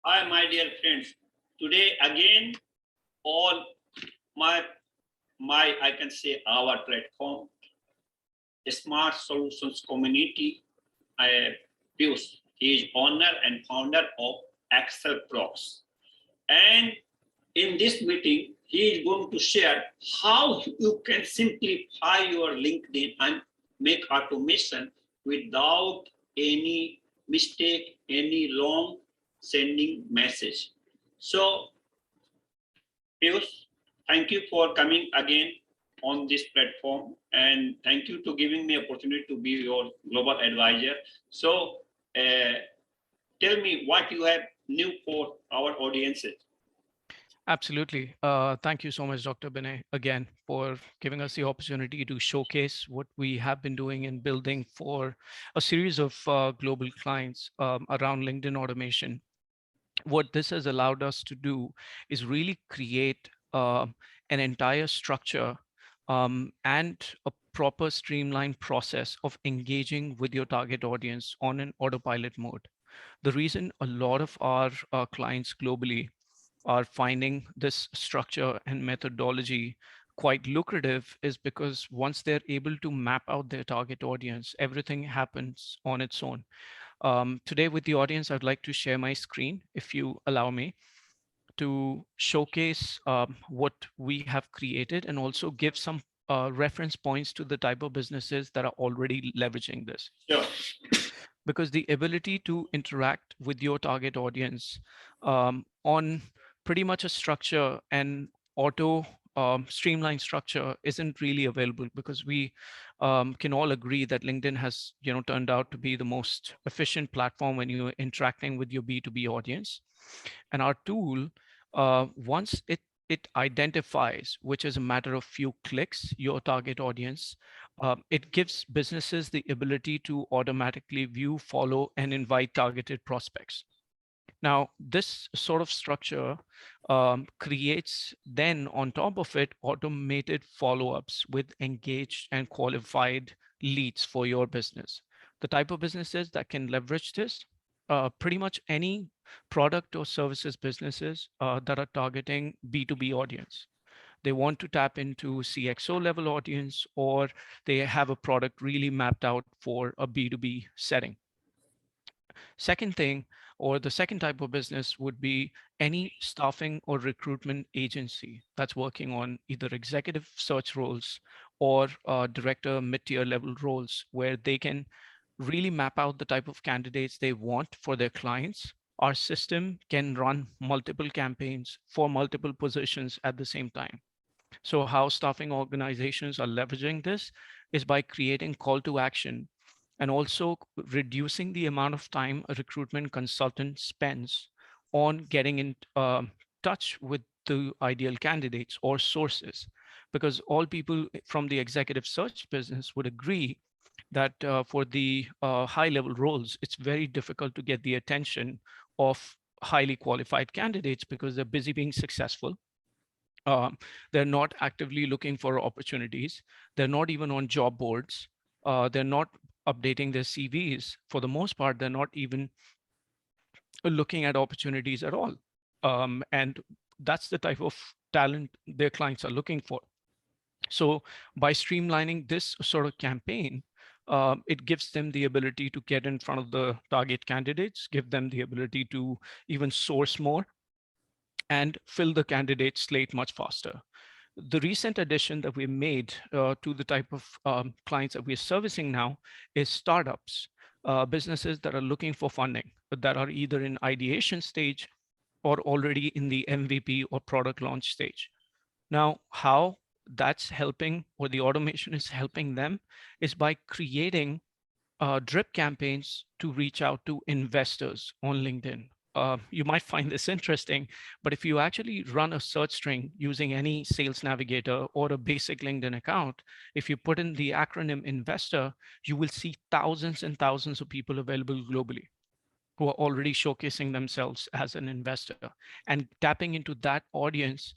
Hi, my dear friends. Today again, all my I can say our platform, Smart Solutions Community, Pius. He is owner and founder of Excel Prox. And in this meeting, he is going to share how you can simplify your LinkedIn and make automation without any mistake, any long sending message. So, Piyush, thank you for coming again on this platform, and thank you to giving me opportunity to be your global advisor. So, uh, tell me what you have new for our audiences. Absolutely. Thank you so much, Dr. Binay, again, for giving us the opportunity to showcase what we have been doing and building for a series of global clients around LinkedIn automation. What this has allowed us to do is really create an entire structure and a proper streamlined process of engaging with your target audience on an autopilot mode. The reason a lot of our clients globally are finding this structure and methodology quite lucrative is because once they're able to map out their target audience, everything happens on its own. Today with the audience, I'd like to share my screen, if you allow me, to showcase what we have created and also give some reference points to the type of businesses that are already leveraging this. Sure. Because the ability to interact with your target audience on pretty much a structure and auto streamlined structure isn't really available, because we can all agree that LinkedIn has turned out to be the most efficient platform when you're interacting with your B2B audience. And our tool, once it identifies, which is a matter of few clicks, your target audience, it gives businesses the ability to automatically view, follow, and invite targeted prospects. Now, this sort of structure creates then on top of it automated follow-ups with engaged and qualified leads for your business. The type of businesses that can leverage this, pretty much any product or services businesses that are targeting B2B audience. They want to tap into CXO level audience, or they have a product really mapped out for a B2B setting. Second thing, or the second type of business would be any staffing or recruitment agency that's working on either executive search roles or director mid-tier level roles, where they can really map out the type of candidates they want for their clients. Our system can run multiple campaigns for multiple positions at the same time. So how staffing organizations are leveraging this is by creating call to action and also reducing the amount of time a recruitment consultant spends on getting in touch with the ideal candidates or sources. Because all people from the executive search business would agree that for the high level roles, it's very difficult to get the attention of highly qualified candidates because they're busy being successful. They're not actively looking for opportunities. They're not even on job boards. They're not updating their CVs. For the most part, they're not even looking at opportunities at all. And that's the type of talent their clients are looking for. So by streamlining this sort of campaign, it gives them the ability to get in front of the target candidates, give them the ability to even source more and fill the candidate slate much faster. The recent addition that we made to the type of clients that we're servicing now is startups, businesses that are looking for funding, but that are either in ideation stage or already in the MVP or product launch stage. Now, how that's helping, or the automation is helping them, is by creating drip campaigns to reach out to investors on LinkedIn. You might find this interesting, but if you actually run a search string using any sales navigator or a basic LinkedIn account, if you put in the acronym investor, you will see thousands and thousands of people available globally who are already showcasing themselves as an investor. And tapping into that audience,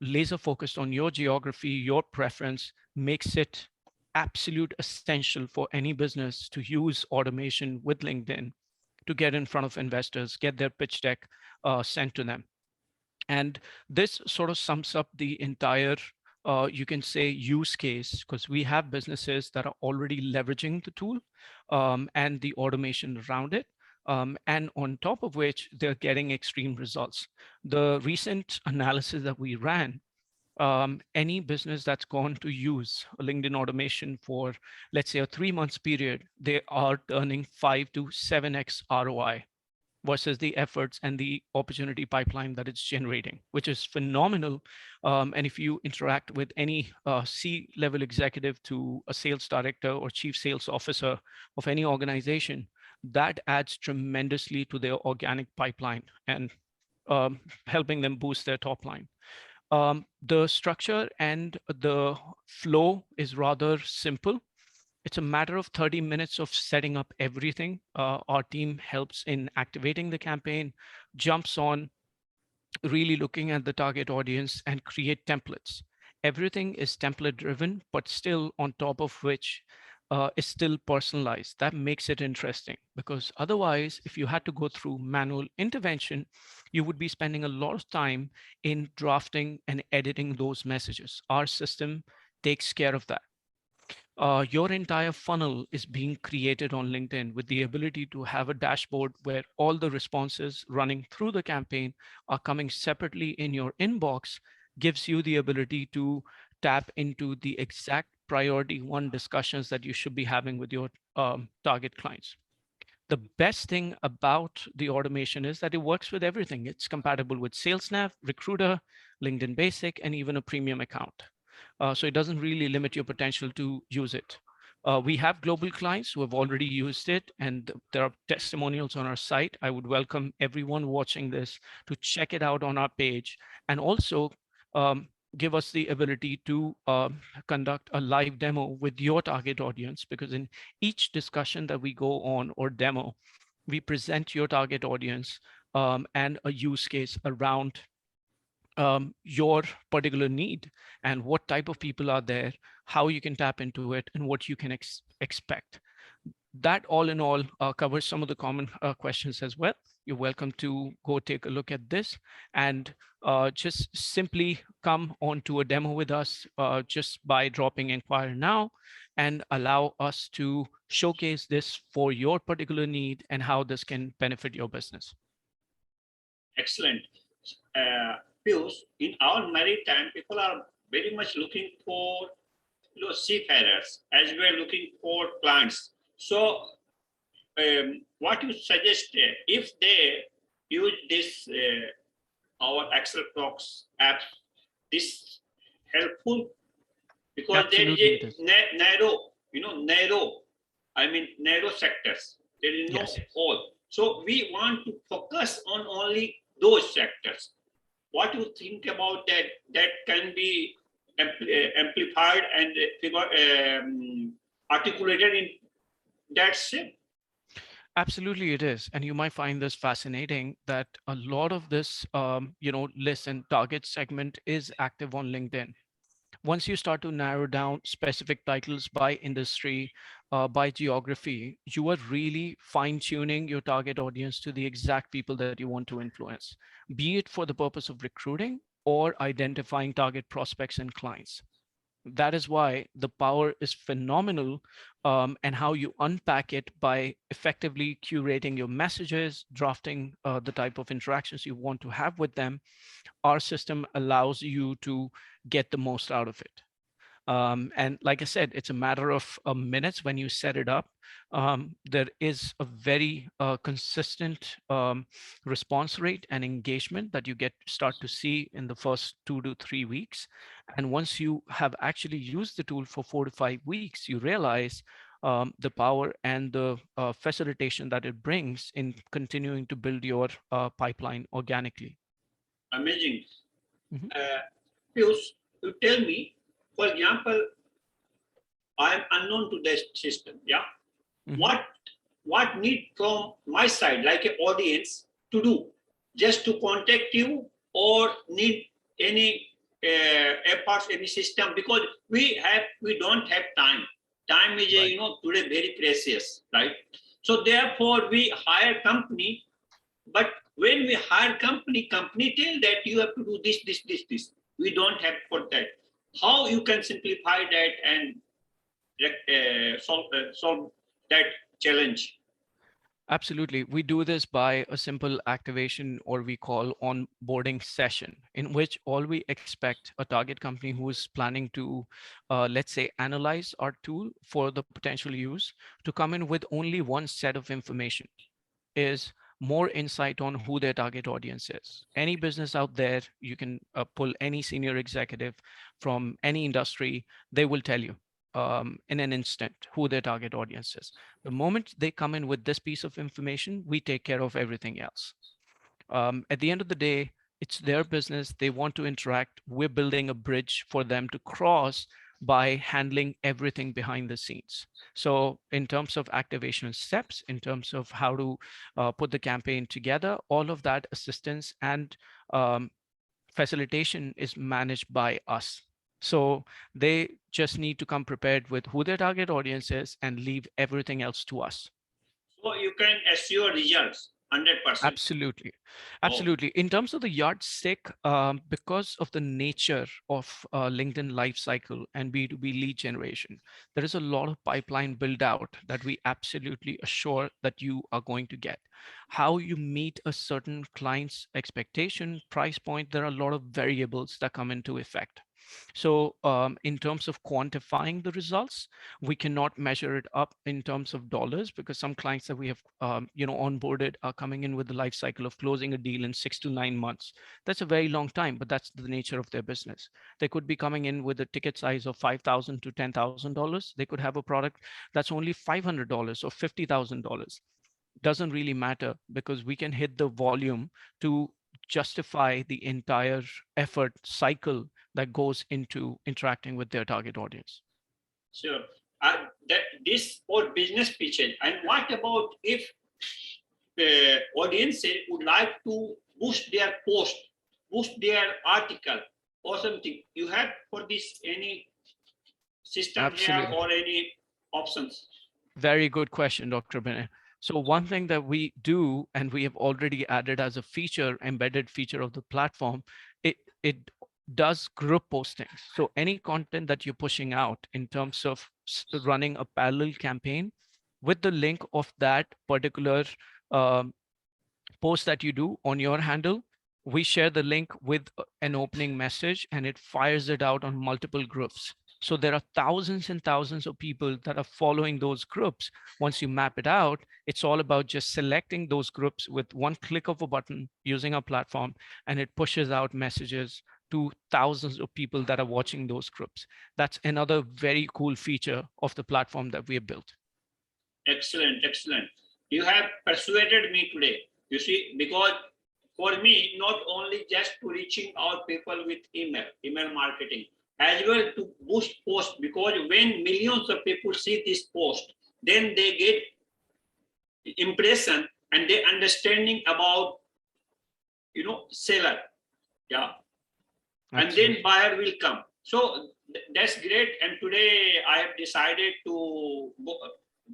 laser focused on your geography, your preference, makes it absolute essential for any business to use automation with LinkedIn to get in front of investors, get their pitch deck sent to them. And this sort of sums up the entire, you can say, use case, because we have businesses that are already leveraging the tool and the automation around it. And on top of which, they're getting extreme results. The recent analysis that we ran, any business that's gone to use a LinkedIn automation for, let's say, a 3 months period, they are turning 5 to 7x ROI versus the efforts and the opportunity pipeline that it's generating, which is phenomenal. And if you interact with any C-level executive to a sales director or chief sales officer of any organization, that adds tremendously to their organic pipeline and helping them boost their top line. The structure and the flow is rather simple. It's a matter of 30 minutes of setting up everything. Our team helps in activating the campaign, jumps on, really looking at the target audience and create templates. Everything is template driven, but still on top of which is still personalized. That makes it interesting, because otherwise, if you had to go through manual intervention, you would be spending a lot of time in drafting and editing those messages. Our system takes care of that. Your entire funnel is being created on LinkedIn with the ability to have a dashboard where all the responses running through the campaign are coming separately in your inbox, gives you the ability to tap into the exact priority one discussions that you should be having with your target clients. The best thing about the automation is that it works with everything. It's compatible with SalesNav, Recruiter, LinkedIn Basic, and even a premium account. So it doesn't really limit your potential to use it. We have global clients who have already used it, and there are testimonials on our site. I would welcome everyone watching this to check it out on our page, and also give us the ability to conduct a live demo with your target audience, because in each discussion that we go on or demo, we present your target audience and a use case around your particular need and what type of people are there, how you can tap into it, and what you can expect. That all in all covers some of the common questions as well. You're welcome to go take a look at this and just simply come onto a demo with us just by dropping inquire now, and allow us to showcase this for your particular need and how this can benefit your business. Excellent. Piyush, in our maritime, people are very much looking for seafarers as well, looking for clients. So what you suggest, if they use this our Excel Prox app, this helpful, because Absolutely, there is a narrow sectors. There is no Yes. all. So we want to focus on only those sectors. What do you think about that? That can be amplified and articulated in that shape. Absolutely, it is. And you might find this fascinating that a lot of this, list and target segment is active on LinkedIn. Once you start to narrow down specific titles by industry, by geography, you are really fine tuning your target audience to the exact people that you want to influence, be it for the purpose of recruiting or identifying target prospects and clients. That is why the power is phenomenal, and how you unpack it by effectively curating your messages, drafting the type of interactions you want to have with them. Our system allows you to get the most out of it. And like I said, it's a matter of minutes when you set it up. There is a very consistent response rate and engagement that you get start to see in the first 2 to 3 weeks. And once you have actually used the tool for 4 to 5 weeks, you realize the power and the facilitation that it brings in continuing to build your pipeline organically. Amazing. Mhm. Piyush, you tell me, for example, I am unknown to this system. Yeah. Mhm. What need from my side, like an audience, to do? Just to contact you, or need any efforts, any system? Because we don't have time. Time is Right. today very precious, right? So therefore we hire company, but when we hire company tell that you have to do this. We don't have for that. How you can simplify that and solve that challenge? Absolutely. We do this by a simple activation, or we call onboarding session, in which all we expect a target company who is planning to, let's say, analyze our tool for the potential use to come in with only one set of information, is more insight on who their target audience is. Any business out there, you can pull any senior executive from any industry, they will tell you in an instant who their target audience is. The moment they come in with this piece of information, we take care of everything else. At the end of the day, it's their business. They want to interact. We're building a bridge for them to cross by handling everything behind the scenes. So in terms of activation steps, in terms of how to put the campaign together, all of that assistance and um, facilitation is managed by us. So they just need to come prepared with who their target audience is and leave everything else to us. So you can assure results 100%. Absolutely. Oh, Absolutely. In terms of the yardstick, because of the nature of LinkedIn lifecycle and B2B lead generation, there is a lot of pipeline build out that we absolutely assure that you are going to get. How you meet a certain client's expectation, price point, there are a lot of variables that come into effect. So in terms of quantifying the results, we cannot measure it up in terms of dollars, because some clients that we have onboarded are coming in with the life cycle of closing a deal in 6 to 9 months. That's a very long time, but that's the nature of their business. They could be coming in with a ticket size of $5,000 to $10,000. They could have a product that's only $500 or $50,000. Doesn't really matter, because we can hit the volume to justify the entire effort cycle that goes into interacting with their target audience. sure. This for business pitches. And what about if the audience would like to boost their post, boost their article or something? You have for this any system here Absolutely. or any options? Very good question, Dr. Binay. So one thing that we do, and we have already added as a feature, embedded feature of the platform, it does group postings. So any content that you're pushing out in terms of running a parallel campaign, with the link of that particular um, post that you do on your handle, we share the link with an opening message, and it fires it out on multiple groups. So there are thousands and thousands of people that are following those groups. Once you map it out, it's all about just selecting those groups with one click of a button using our platform, and it pushes out messages to thousands of people that are watching those groups. That's another very cool feature of the platform that we have built. Excellent, excellent. You have persuaded me today. You see, because for me, not only just to reaching out people with email marketing, as well to boost post, because when millions of people see this post, then they get impression and they understanding about seller. Yeah. And then buyer will come. So that's great. And today I have decided to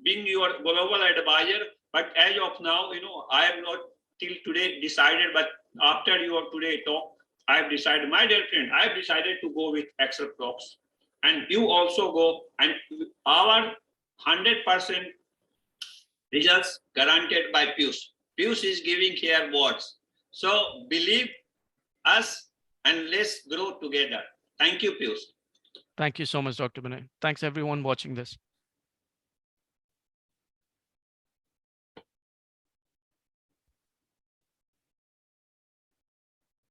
being your global advisor. But as of now, I have not till today decided. But after your today talk, I have decided, my dear friend, I have decided to go with Excel Prox. And you also go. And our 100% results guaranteed by Pius. Pius is giving here words. So believe us and let's grow together. Thank you, Pius. Thank you so much, Dr. Binay. Thanks everyone watching this.